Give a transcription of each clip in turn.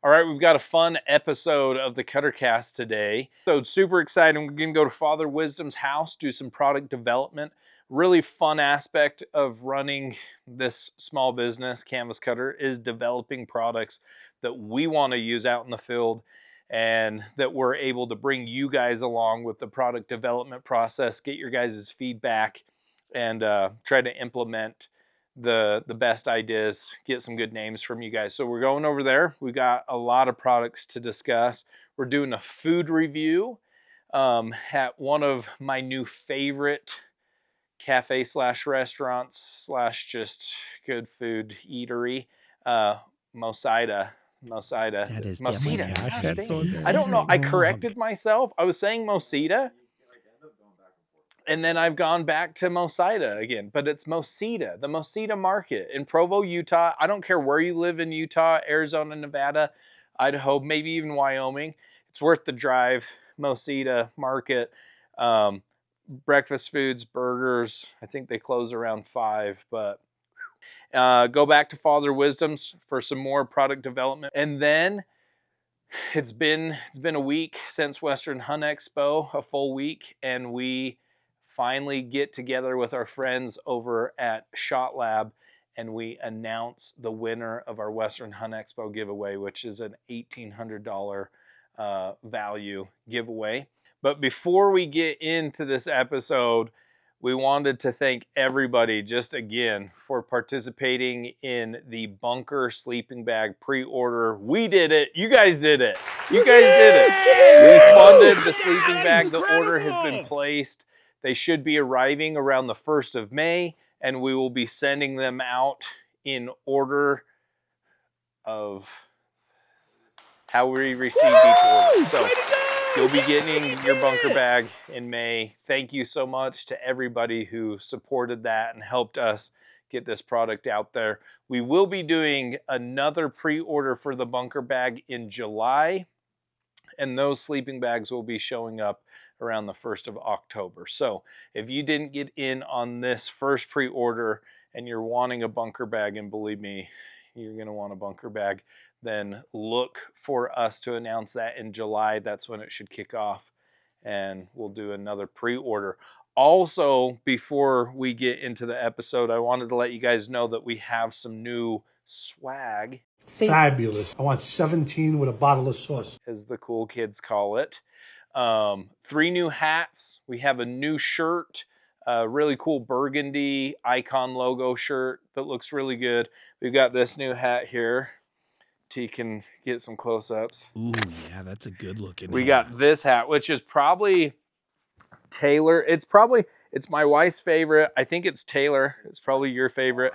All right, we've got a fun episode of the Cuttercast today. So it's super exciting. We're gonna go to Father Wisdom's house, do some product development. Really fun aspect of running this small business, Canvas Cutter, is developing products that we wanna use out in the field and that we're able to bring you guys along with the product development process, get your guys' feedback, and try to implement the best ideas, get some good names from you guys. So we're going over there. We got a lot of products to discuss. We're doing a food review at one of my new favorite cafe slash restaurants slash just good food eatery, Mosida. That is Mosida. gosh, that's so I don't know. I corrected myself. I was saying Mosida, and then I've gone back to Mosida again, but it's Mosida, the Mosa Market in Provo, Utah. I don't care where you live in Utah, Arizona, Nevada, Idaho, maybe even Wyoming. It's worth the drive. Mosida Market, breakfast foods, burgers. I think they close around 5, but go back to Father Wisdom's for some more product development. And then it's been a week since Western Hunt Expo, a full week, and we finally get together with our friends over at ShotLab and we announce the winner of our Western Hunt Expo giveaway, which is an $1,800 value giveaway. But before we get into this episode, we wanted to thank everybody just again for participating in the Bunker sleeping bag pre-order. We did it. You guys did it. You guys did it. We funded the sleeping bag. The order has been placed. They should be arriving around the 1st of May, and we will be sending them out in order of how we receive each order. So you'll be getting your bunker bag in May. Thank you so much to everybody who supported that and helped us get this product out there. We will be doing another pre-order for the bunker bag in July, and those sleeping bags will be showing up around the 1st of October. So if you didn't get in on this first pre-order and you're wanting a bunker bag, and believe me, you're gonna want a bunker bag, then look for us to announce that in July. That's when it should kick off, and we'll do another pre-order. Also, before we get into the episode, I wanted to let you guys know that we have some new swag. Fabulous. I want 17 with a bottle of sauce, as the cool kids call it. 3 new hats. We have a new shirt, a really cool burgundy icon logo shirt that looks really good. We've got this new hat here. T can get some close-ups. Ooh, yeah, that's a good looking. We got this hat, which is probably Taylor. It's my wife's favorite. I think it's Taylor. It's probably your favorite.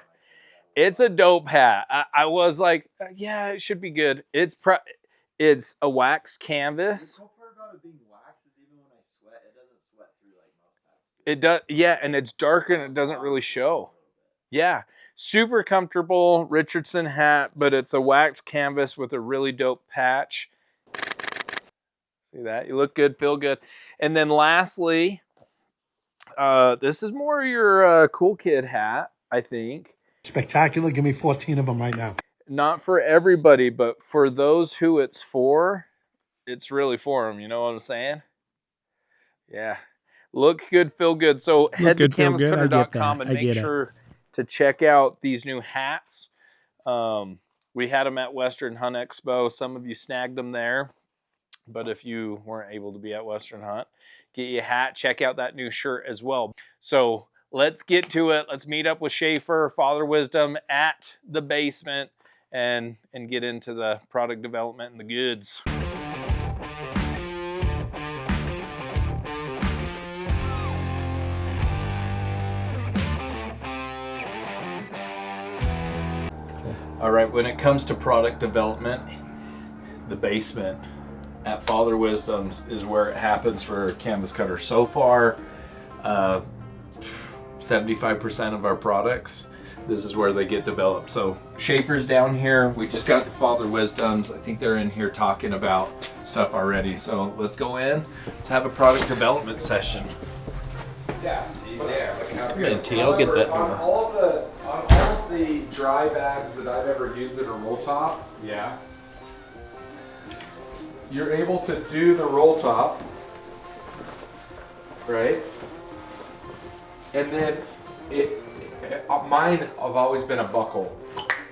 It's a dope hat. I was like, yeah, it should be good. It's a wax canvas. It does, yeah, and it's dark and it doesn't really show. Yeah, super comfortable Richardson hat, but it's a wax canvas with a really dope patch. See that? You look good, feel good. And then lastly, this is more your cool kid hat, I think. spectacular. Give me 14 of them right now. Not for everybody, but for those who it's for, it's really for them. You know what I'm saying? Yeah. Look good, feel good. So head to canvascutter.com and make sure to check out these new hats. We had them at Western Hunt Expo. Some of you snagged them there. But if you weren't able to be at Western Hunt, get you a hat. Check out that new shirt as well. So let's get to it. Let's meet up with Schaefer, Father Wisdom at the basement and get into the product development and the goods. All right, when it comes to product development, the basement at Father Wisdom's is where it happens for Canvas Cutter. So far, 75% of our products, this is where they get developed. So Schaefer's down here. We just got the Father Wisdom's. I think they're in here talking about stuff already. So let's go in. Let's have a product development session. Yeah, see there. I'll get that. On all of the dry bags that I've ever used that are roll top, yeah, you're able to do the roll top, right? And then mine have always been a buckle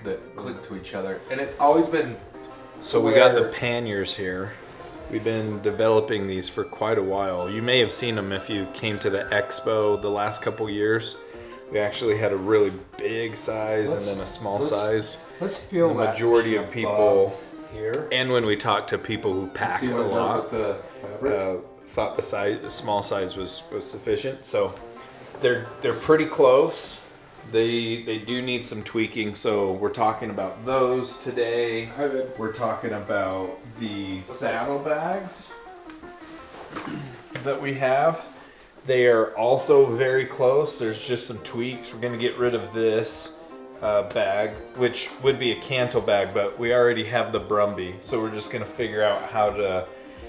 that click to each other, and it's always been. So we got the panniers here. We've been developing these for quite a while. You may have seen them if you came to the expo the last couple years. We actually had a really big size and then a small size. Let's feel the majority of people here. And when we talk to people who pack a lot, thought the small size was sufficient. So they're pretty close. They do need some tweaking, so we're talking about those today. We're talking about the saddlebags that we have. They are also very close. There's just some tweaks. We're gonna get rid of this bag, which would be a cantle bag, but we already have the Brumby. So we're just gonna figure out how to,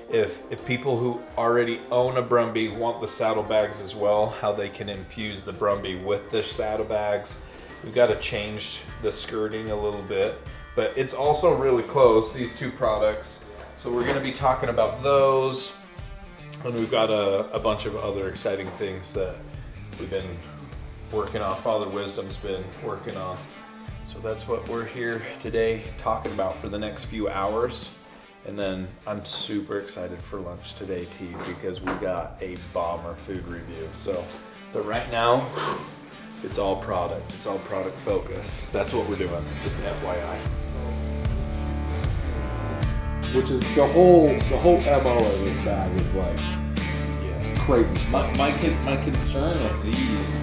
if people who already own a Brumby want the saddlebags as well, how they can infuse the Brumby with the saddlebags. We've got to change the skirting a little bit, but it's also really close, these two products. So we're going to be talking about those, and we've got a bunch of other exciting things that we've been working on, Father Wisdom's been working on. So that's what we're here today talking about for the next few hours. And then I'm super excited for lunch today, T, because we got a bomber food review. So, but right now, it's all product. It's all product focus. That's what we're doing, just an FYI. Which is the whole MO of this bag is like crazy stuff. My concern of these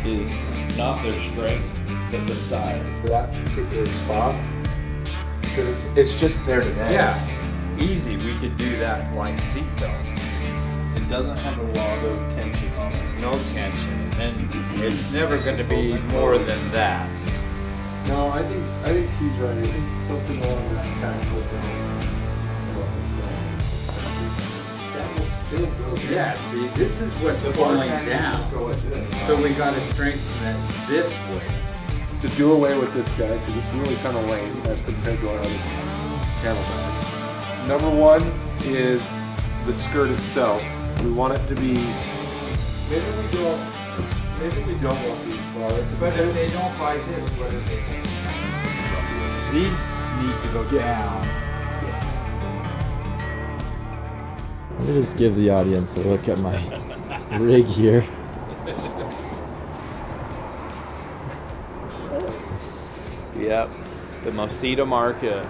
is not their strength, but the size. For that particular spot, because it's just there today. Yeah. Easy, we could do that like seat belts. It doesn't have a lot of tension on it. No tension, and it's never going to be more than that. No, I think he's right. I think something along that tactical that will still go. Yeah, see, this is what's pulling down. So we got to strengthen it this way. To do away with this guy, because it's really kind of lame as compared to our other camel bags. Number one is the skirt itself. We want it to be. Maybe we don't want these products. But if they don't buy this, what do they? These need to go down. Let me just give the audience a look at my rig here. Yep, the Mosida Market.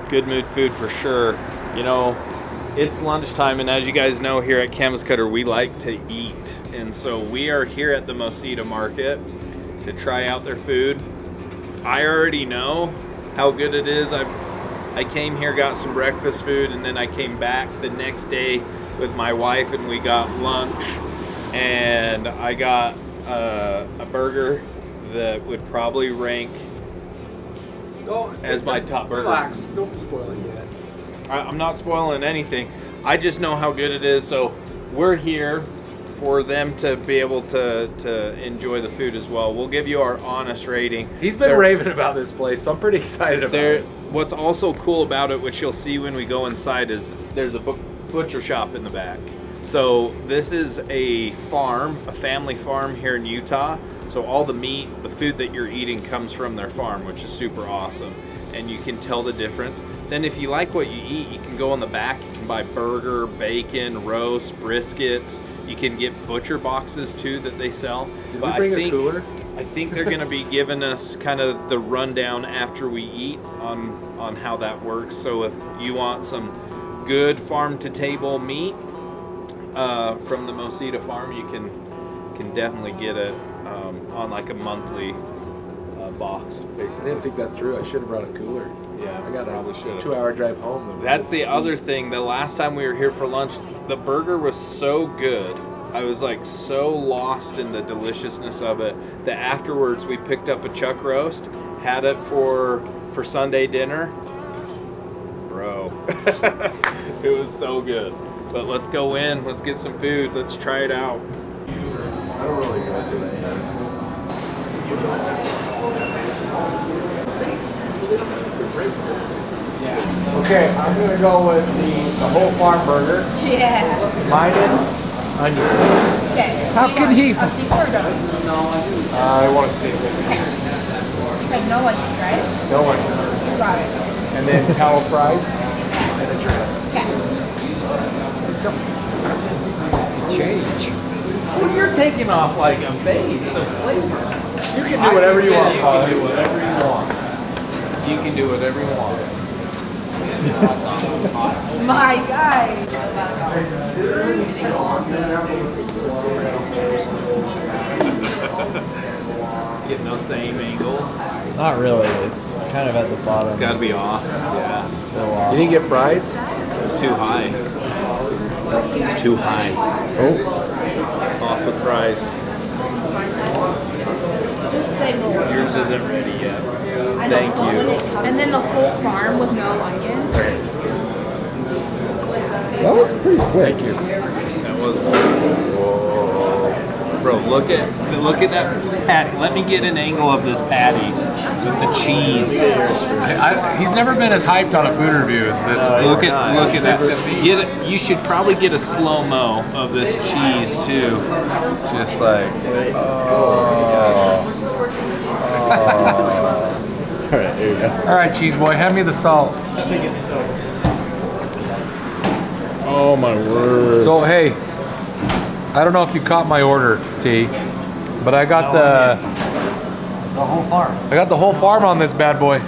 Good mood food for sure. You know, it's lunchtime, and as you guys know, here at Canvas Cutter, we like to eat. And so we are here at the Mosida Market to try out their food. I already know how good it is. I came here, got some breakfast food, and then I came back the next day with my wife, and we got lunch. And I got a burger that would probably rank as my top burger. Relax, don't spoil it yet. I'm not spoiling anything. I just know how good it is. So we're here for them to be able to enjoy the food as well. We'll give you our honest rating. He's been raving about this place, so I'm pretty excited about it. What's also cool about it, which you'll see when we go inside, is there's a butcher shop in the back. So this is a farm, a family farm here in Utah. So all the meat, the food that you're eating comes from their farm, which is super awesome. And you can tell the difference. Then if you like what you eat, you can go in the back, you can buy burger, bacon, roast, briskets. You can get butcher boxes too that they sell. Did we bring a cooler? I think they're gonna be giving us kind of the rundown after we eat on how that works. So if you want some good farm to table meat from the Mosida farm, you can definitely get it on like a monthly box, basically. I didn't think that through. I should have brought a cooler. Yeah, I got probably a should. 2-hour drive home. That's the other thing. The last time we were here for lunch, the burger was so good. I was like so lost in the deliciousness of it that afterwards we picked up a chuck roast, had it for Sunday dinner. Bro, it was so good. But let's go in, let's get some food, let's try it out. I don't really go for that. Okay, I'm gonna go with the whole farm burger. Yeah. Minus onion. Okay. How can he? A sequel or no? I want to see it. You said no onions, right? No onion. You got it. And then tallow fries. Okay. Change. Well, you're taking off like a base of flavor. You can do whatever you want, Paul. You can do whatever you want. You can do whatever you want. My guy. Getting those same angles. Not really. It's kind of at the bottom. It's gotta be off. Yeah. A little off. You didn't get fries? It's too high. It's too high. Oh. Lost with fries. Just say more. Yours isn't ready yet. I Thank know. you. And then the whole farm with no onion. That was pretty quick. Thank you. That was whoa. Bro, look at that patty. Let me get an angle of this patty with the cheese. He's never been as hyped on a food review as this. Look at that. You should probably get a slow-mo of this cheese too. Just like All right, here you go. All right, cheese boy, hand me the salt. Oh my word. So hey, I don't know if you caught my order, T, but I got the whole farm. I got the whole farm on this bad boy,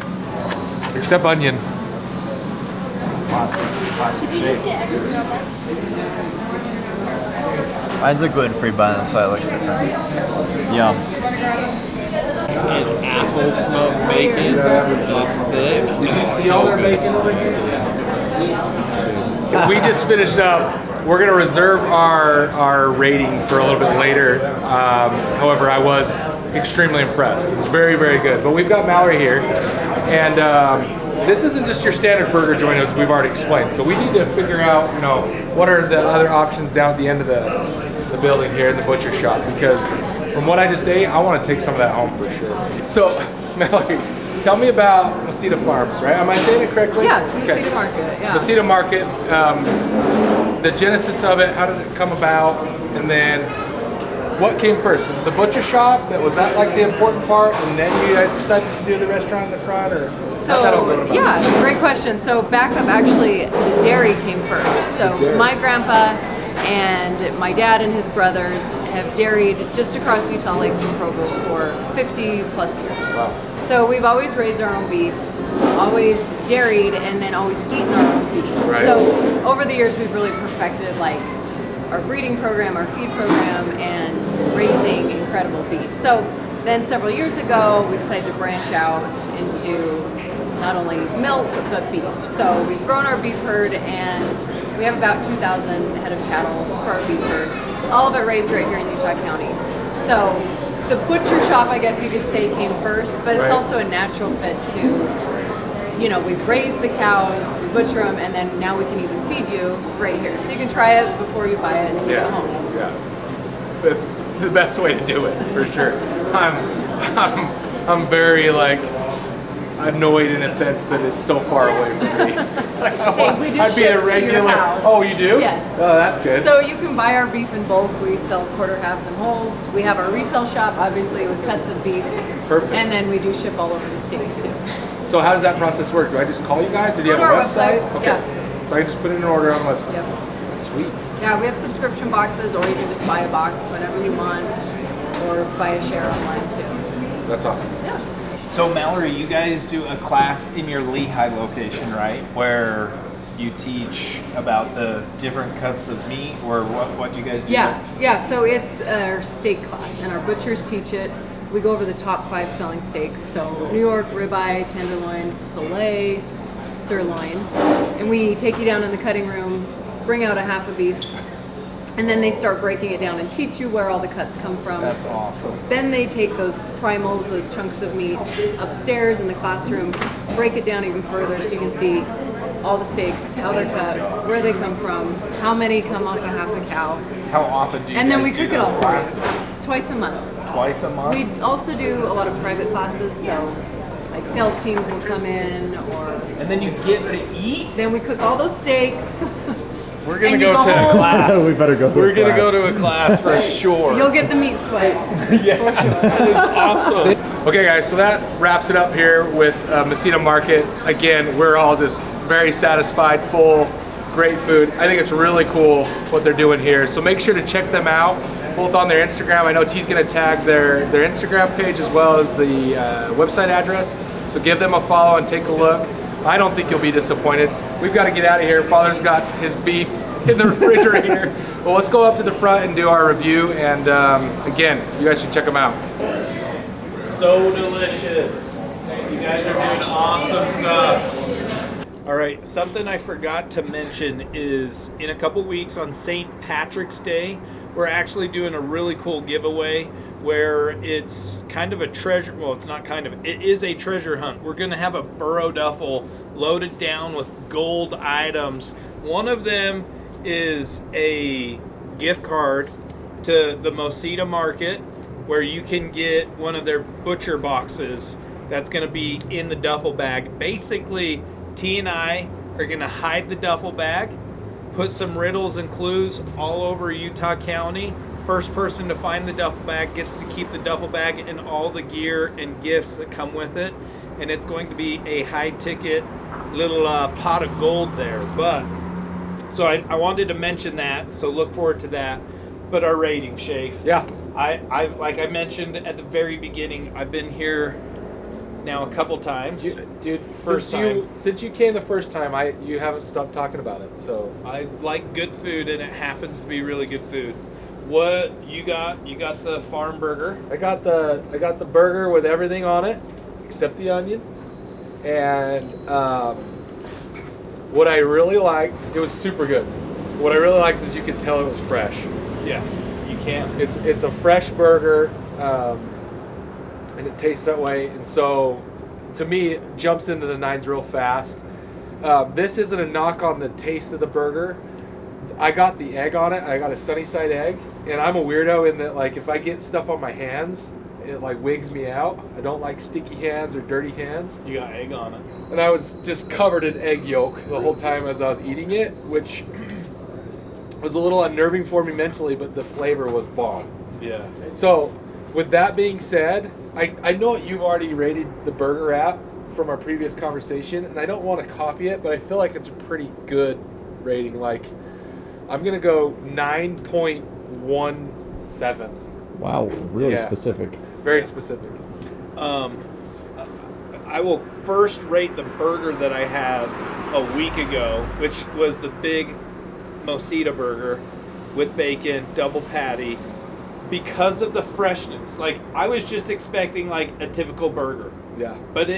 except onion. Should you just get everything on that? Mine's a gluten-free bun, that's why it looks different. Yum. an apple smoked bacon. It's thick. Did you see all their bacon over here? We just finished up. We're gonna reserve our rating for a little bit later. However, I was extremely impressed. It was very, very good. But we've got Mallory here, and this isn't just your standard burger joint, as we've already explained. So we need to figure out, you know, what are the other options down at the end of the building here in the butcher shop, because from what I just ate, I want to take some of that home for sure. So, Mallory, tell me about Mosida Farms, right? Am I saying it correctly? Yeah, Mosida Market, yeah. Mosida Market, the genesis of it, how did it come about, and then what came first? Was it the butcher shop? Was that like the important part, and then you guys decided to do the restaurant in the front, or how's that all going about? Yeah, great question. So back up, actually, the dairy came first. So my grandpa and my dad and his brothers have dairied just across Utah Lake from Provo for 50 plus years. Wow. So we've always raised our own beef, always dairied, and then always eaten our own beef. Right. So over the years, we've really perfected like our breeding program, our feed program, and raising incredible beef. So then several years ago, we decided to branch out into not only milk, but beef. So we've grown our beef herd, and we have about 2,000 head of cattle for our beef herd. All of it raised right here in Utah County. So the butcher shop, I guess you could say, came first, but it's also a natural fit to, you know, we've raised the cows, butcher them, and then now we can even feed you right here. So you can try it before you buy it and take it home. Yeah, that's the best way to do it, for sure. I'm very like annoyed in a sense that it's so far away from me. Hey, we do I'd be ship a regular. to your house. Oh, you do? Yes. Oh, that's good. So you can buy our beef in bulk. We sell quarter halves and wholes. We have our retail shop, obviously, with cuts of beef. Perfect. And then we do ship all over the state too. So how does that process work? Do I just call you guys, or do you Go have to a our website? website, Okay. yeah. So I can just put in an order on the website. Yep. Sweet. Yeah, we have subscription boxes, or you can just buy a box whenever you want, or buy a share online too. That's awesome. Yeah. So Mallory, you guys do a class in your Lehigh location, right? Where you teach about the different cuts of meat, or what do you guys do? Yeah. So it's our steak class, and our butchers teach it. We go over the top 5 selling steaks. So New York ribeye, tenderloin, filet, sirloin, and we take you down in the cutting room, bring out a half a beef, and then they start breaking it down and teach you where all the cuts come from. That's awesome. Then they take those primals, those chunks of meat, upstairs in the classroom, break it down even further so you can see all the steaks, how they're cut, where they come from, how many come off a half a cow. How often do you And then we guys do cook it all those for classes? you. Twice a month. Twice a month? We also do a lot of private classes, so like sales teams will come in, or And then you get to eat. then we cook all those steaks. We're gonna And you go go to a home. class. We better go to We're a gonna class. go to a class for sure. You'll get the meat sweats. Yeah, that is awesome. Okay guys, so that wraps it up here with Mosida Market. Again, we're all just very satisfied, full, great food. I think it's really cool what they're doing here. So make sure to check them out, both on their Instagram. I know T's gonna tag their Instagram page as well as the website address. So give them a follow and take a look. I don't think you'll be disappointed. We've got to get out of here. Father's got his beef in the refrigerator. Well, let's go up to the front and do our review. And again, you guys should check them out. So delicious. You guys are doing awesome stuff. All right, something I forgot to mention is in a couple weeks on St. Patrick's Day, we're actually doing a really cool giveaway where it's kind of a treasure, well, it's not kind of, it is a treasure hunt. We're gonna have a burro duffel loaded down with gold items. One of them is a gift card to the Mosa Market where you can get one of their butcher boxes that's gonna be in the duffel bag. Basically, T and I are gonna hide the duffel bag, put some riddles and clues all over Utah County. First person to find the duffel bag gets to keep the duffel bag and all the gear and gifts that come with it. And it's going to be a high ticket little pot of gold there. But, so I wanted to mention that, so look forward to that. But our rating, Shafe. Yeah. I like I mentioned at the very beginning, I've been here now a couple times. Dude, First time. since you came the first time, you haven't stopped talking about it. So I like good food, and it happens to be really good food. What you got? You got the farm burger. I got the burger with everything on it except the onion. And what I really liked, it was super good. What I really liked is you could tell it was fresh. Yeah, you can. It's a fresh burger, and it tastes that way. And so, to me, it jumps into the 9s real fast. This isn't a knock on the taste of the burger. I got the egg on it. I got a sunny side egg, and I'm a weirdo in that, like, if I get stuff on my hands, it like wigs me out. I don't like sticky hands or dirty hands. You got egg on it. And I was just covered in egg yolk the whole time as I was eating it, which was a little unnerving for me mentally, but the flavor was bomb. Yeah. So, with that being said, I know you've already rated the burger app from our previous conversation, and I don't want to copy it, but I feel like it's a pretty good rating. Like, I'm going to go 9.17. Wow, really Yeah. specific. Very specific. I will first rate the burger that I had a week ago, which was the big Mosida burger with bacon, double patty, because of the freshness. Like, I was just expecting like a typical burger. Yeah. But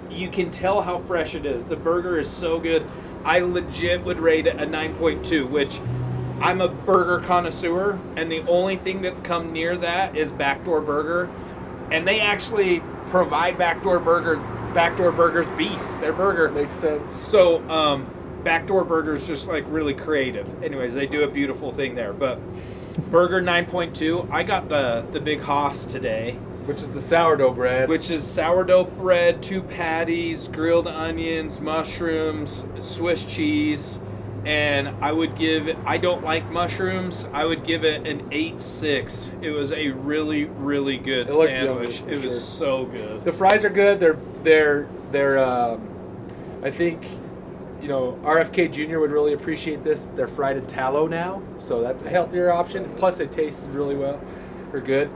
you can tell how fresh it is. The burger is so good. I legit would rate it a 9.2, which I'm a burger connoisseur, and the only thing that's come near that is Backdoor Burger. And they actually provide Backdoor Burger's beef, their burger. Makes sense. So, Backdoor Burger's just like really creative. Anyways, they do a beautiful thing there. But burger 9.2, I got the Big Hoss today. Which is the sourdough bread. Which is sourdough bread, 2 patties, grilled onions, mushrooms, Swiss cheese. And I would give it, I don't like mushrooms, I would give it an 8.6. It was a really, really good sandwich. It was so good. The fries are good. They're I think, you know, RFK Jr. would really appreciate this. They're fried in tallow now, so that's a healthier option. Plus, they tasted really well. They're good.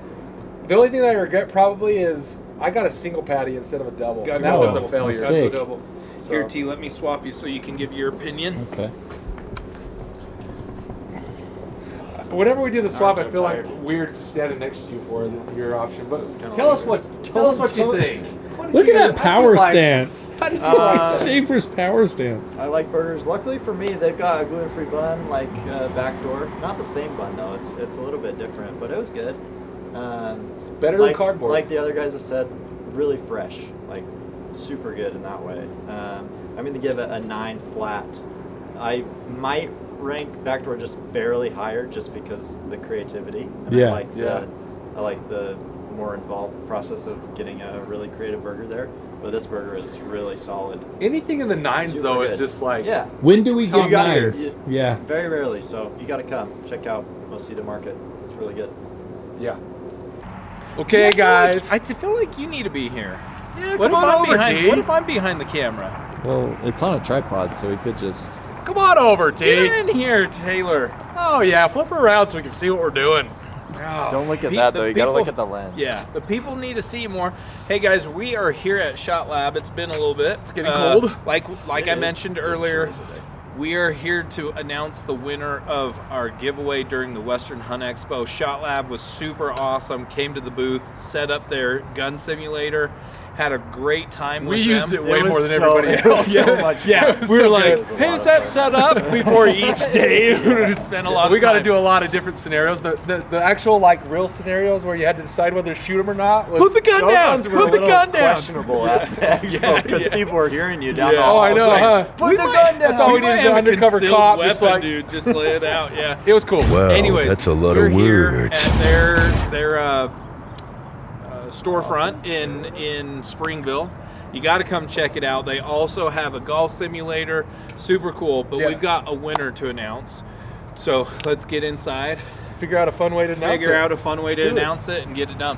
The only thing that I regret probably is I got a single patty instead of a double. Gotta That go was double. a failure. Gotta go double. Here, T, let me swap you so you can give your opinion. Okay. Whenever we do the swap, Arms I feel are like weird standing next to you for your option. But tell us what you think. Look at that power stance. How did you like Schaefer's power stance. I like burgers. Luckily for me, they've got a gluten-free bun, like Backdoor. Not the same bun though. It's a little bit different, but it was good. It's better than cardboard. Like the other guys have said, really fresh, like super good in that way. I'm going to give it a 9 flat. I might rank Backdoor just barely higher, just because the creativity. And Yeah. I like the more involved process of getting a really creative burger there. but this burger is really solid. Anything in the 9s Super though is good. just like, Yeah, When do we Top get tier. 9s? Yeah. very rarely. So you got to come check out Mosida Market. It's really good. yeah. Okay, guys. I feel like you need to be here. Yeah, What come if on I'm over, behind? T. What if I'm behind the camera? Well, it's on a tripod, so we could just. Come on over, T. Get in here, Taylor. Oh yeah, flip her around so we can see what we're doing. Don't look at Pe- that the though. You gotta look people- at the lens. Yeah, the people need to see more. Hey guys, we are here at ShotLab. It's been a little bit. It's getting cold. Like It I is. mentioned earlier, we are here to announce the winner of our giveaway during the Western Hunt Expo. ShotLab was super awesome. Came to the booth, set up their gun simulator, had a great time with We them. used it way It was more than so- everybody it was else. so much Yeah, fun. we were so like, good. hey, is that set up before each day? We spent a lot of We got to time. do a lot of different scenarios. The actual like real scenarios where you had to decide whether to shoot them or not. Was, Put the gun Those down. ones were a Put the little gun down. questionable at the expo because people were hearing you down the Yeah. hall. Oh, I know, It's like, huh? Put We the might- gun down. That's all we might need is have an a undercover concealed cop, weapon, just like- dude, just lay it out. Yeah. It was cool. Wow, Anyways, that's a lot we're of here words. at their storefront in Springville. You got to come check it out. They also have a golf simulator, super cool. But Yeah. we've got a winner to announce. So let's get inside, Figure out a fun way to announce figure it. out a fun way to do it. announce it, and get it done.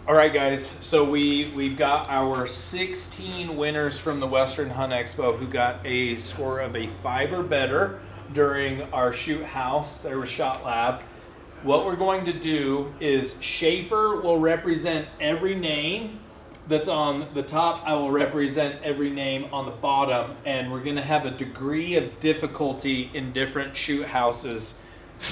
All right, guys. So we've got our 16 winners from the Western Hunt Expo who got a score of a 5 or better during our shoot house. There was ShotLab. What we're going to do is Schaefer will represent every name that's on the top. I will represent every name on the bottom, and we're going to have a degree of difficulty in different shoot houses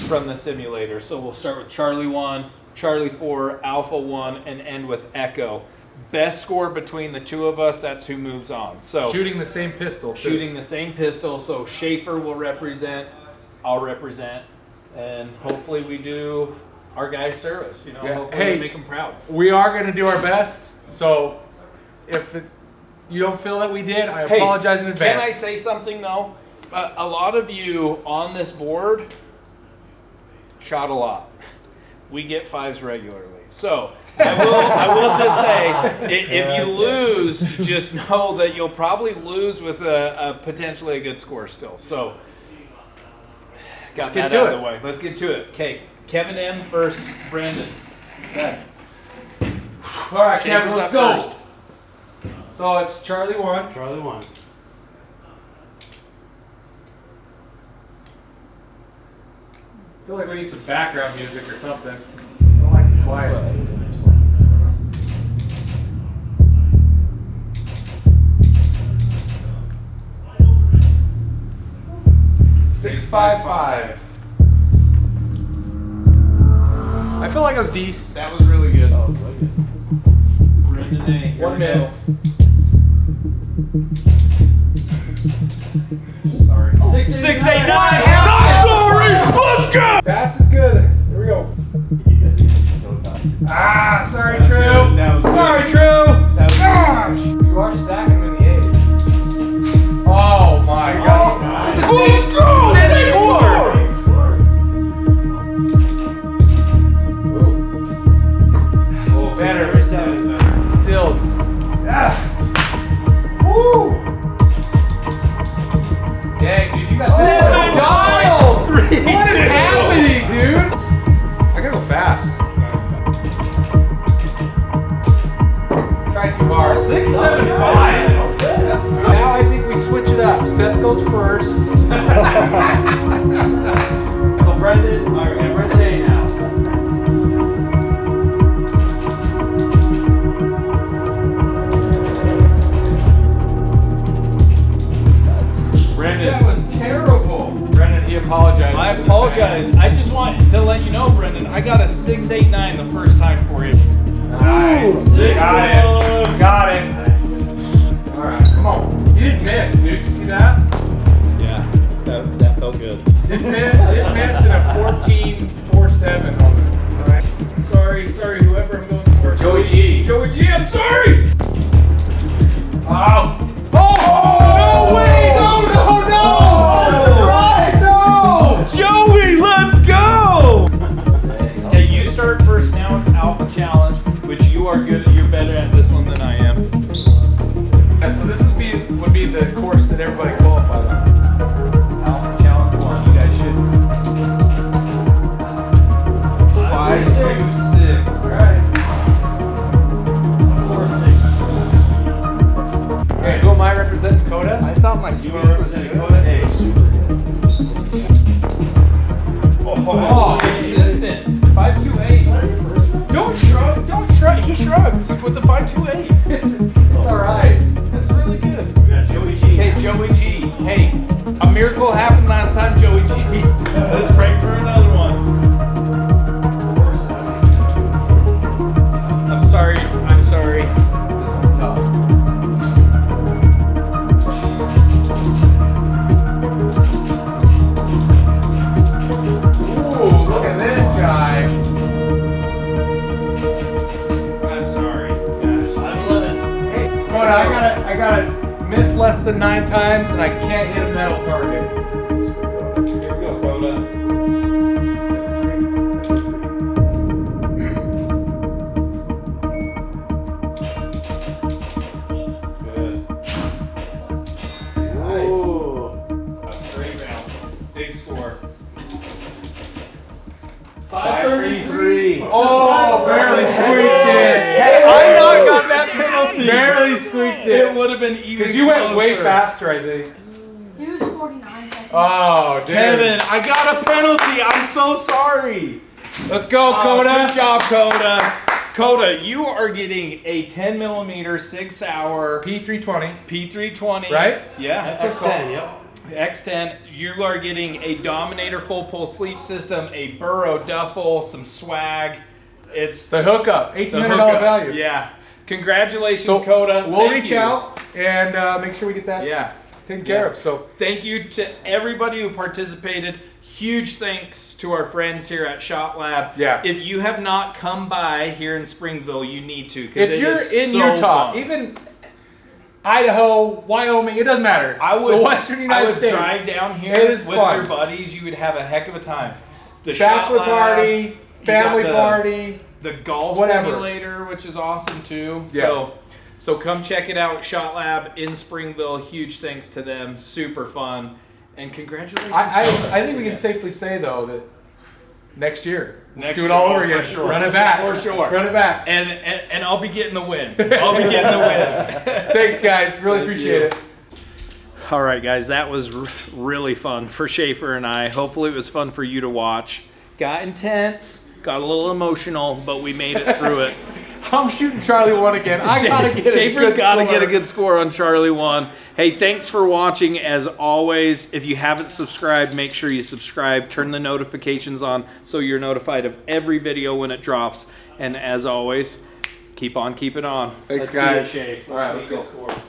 from the simulator. So we'll start with Charlie 1, Charlie 4, Alpha 1, and end with Echo. Best score between the two of us, that's who moves on. So Shooting the same pistol. too. shooting the same pistol. So Schaefer will represent, I'll represent, and hopefully we do our guy's service. You know, Yeah. hopefully Hey. we make him proud. We are going to do our best. So if you don't feel that we did, I Hey, apologize in advance. Can I say something though? A lot of you on this board shot a lot. We get 5s regularly. So I will just say, if you lose, just know that you'll probably lose with a potentially a good score still. So got Let's get that to out it. of the way. Let's get to it. Okay, Kevin M versus Brendan. Okay. All right, Schaefer's Kevin, let's up go. first. So it's Charlie 1. Charlie 1. I feel like we need some background music or something. I don't like it quiet. $655. I feel like it was decent. That was really good. Brendan A. Here One we go. miss. Sorry. 689. Sorry. Let's go. Fast is good. Here we go. Ah, sorry, True. That was good. Sorry, True. Gosh, you are stacking them in the A's. Oh my God. Let's go. Oh, better. Still. Woo. Dang, dude, you got Seven. dialed. What is happening, dude? I gotta go fast. Try too hard. 675. Now I think we switch it up. Seth goes first. So Brendan, all right, and Brendan A now. Brendan. That was terrible. Brendan, he apologized. I apologize. I just want to let you know, Brendan, I got a 689 the first time for you. Nice. Got it. Got it. Nice. All right, come on. You didn't miss, dude. You see that? Yeah, that felt good. Didn't miss in a 14.47 on the. All right. Sorry, whoever I'm going for. Joey G. Joey G, I'm sorry. Oh. Oh! No way! No! Surprise! No! Joey, let's go! Hey, you start first now. It's Alpha Challenge, which you are good at. You're better at this one than I am. Oh, consistent. 528. Don't shrug. Don't shrug. He shrugs with the 528. It's all right. That's really good. We got Joey G. Hey, Joey G. Hey, a miracle happened last time, Joey G. Let's break for another one. I'm sorry. I'm sorry. This one's tough. Look at this guy. I'm sorry. Gosh, I love it. Hey, Coda, I gotta miss less than 9 times and I can't hit a metal target. Here we go, Coda. Good. Nice. That's great round. Big score. 533. Oh, barely squeaked it. Hey, I got that penalty. Barely squeaked it. It would have been even. Because you went way faster, I think. He was 49 seconds. Oh, dude. Kevin, I got a penalty. I'm so sorry. Let's go, Coda. Good job, Coda. Coda, you are getting a 10 millimeter 6-hour P320. P320. Right? Yeah. That's X10, yep. X10, you are getting a Dominator full pull sleep system, a Burrow duffel, some swag. It's The hookup, $1,800 value. Yeah. Congratulations, Coda. We'll Thank reach you. out and make sure we get that taken care of. So thank you to everybody who participated. Huge thanks to our friends here at ShotLab. Yeah. If you have not come by here in Springville, you need to. If you're in Utah, even Idaho, Wyoming, it doesn't matter. The Western United States. Drive down here It is with fun. your buddies. You would have a heck of a time. The Bachelor ShotLab, party, you family got party, the golf whatever. simulator, which is awesome too. Yeah. So come check it out. ShotLab in Springville. Huge thanks to them. Super fun. And congratulations. I think we can safely say though that next year, Next do it year, all over for again. sure. Run it back. For sure. Run it back. And I'll be getting the win. I'll be getting the win. Thanks, guys. Really appreciate it. All right, guys. That was really fun for Schaefer and I. Hopefully it was fun for you to watch. Got intense. Got a little emotional, but we made it through it. I'm shooting Charlie 1 again. I gotta get Schaefer's gotta get a good score on Charlie 1. Hey, thanks for watching. As always, if you haven't subscribed, make sure you subscribe. Turn the notifications on so you're notified of every video when it drops. And as always, keep on keeping on. Thanks, Let's see guys. you, Schaefer. All right, Let's let's go.